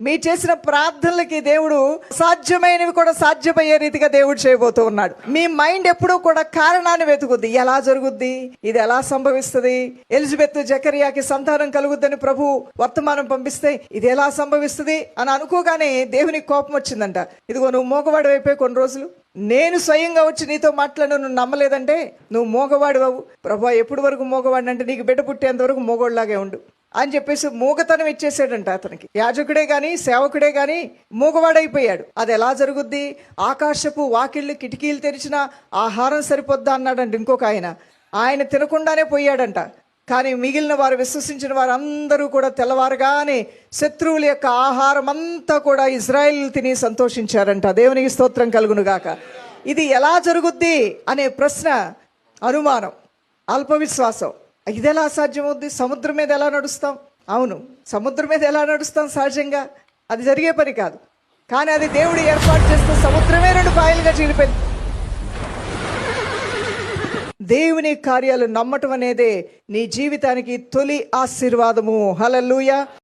మీరు చేసిన ప్రార్థనలకి దేవుడు సాధ్యమైనవి కూడా సాధ్యమయ్యే రీతిగా దేవుడు చేయబోతూ ఉన్నాడు. మీ మైండ్ ఎప్పుడూ కూడా కారణాన్ని వెతుకుద్ది. ఎలా జరుగుద్ది, ఇది ఎలా సంభవిస్తుంది, ఎలిజబెత్ జకరియాకి సంతానం కలుగుద్దని ప్రభు వర్తమానం పంపిస్తే ఇది ఎలా సంభవిస్తుంది అని అనుకోగానే దేవునికి కోపం వచ్చిందంట. ఇదిగో నువ్వు మోగవాడు అయిపోయి కొన్ని రోజులు నేను స్వయంగా వచ్చి నీతో మాట్లాడిన నువ్వు నమ్మలేదంటే నువ్వు మోగవాడు అవు. ప్రభు ఎప్పటి వరకు మోగవాడిని అంటే నీకు బిడ్డ పుట్టేంత వరకు మోగోళ్ళలాగే ఉండు అని చెప్పేసి మూగతనం ఇచ్చేసాడంట అతనికి. యాజకుడే గాని సేవకుడే గాని మూగవాడైపోయాడు. అది ఎలా జరుగుద్ది? ఆకాశపు వాకిళ్ళు కిటికీలు తెరిచిన ఆహారం సరిపోద్దా అన్నాడంట ఇంకొక ఆయన తినకుండానే పోయాడంట. కానీ మిగిలిన వారు, విశ్వసించిన వారు అందరూ కూడా తెల్లవారుగానే శత్రువుల యొక్క ఆహారం అంతా కూడా ఇజ్రాయేల్ తిని సంతోషించారంట. దేవునికి స్తోత్రం కలుగును గాక. ఇది ఎలా జరుగుద్ది అనే ప్రశ్న, అనుమానం, అల్ప విశ్వాసం. ఇది ఎలా సాధ్యమవుద్ది? సముద్రం మీద ఎలా నడుస్తాం? అవును, సముద్రం మీద ఎలా నడుస్తాం? సహజంగా అది జరిగే పని కాదు. కానీ అది దేవుడు ఏర్పాటు చేస్తే సముద్రమే 2 పాయలుగా చీలిపోయింది. దేవుని కార్యాలు నమ్మటం అనేదే నీ జీవితానికి తొలి ఆశీర్వాదము. హల్లెలూయా.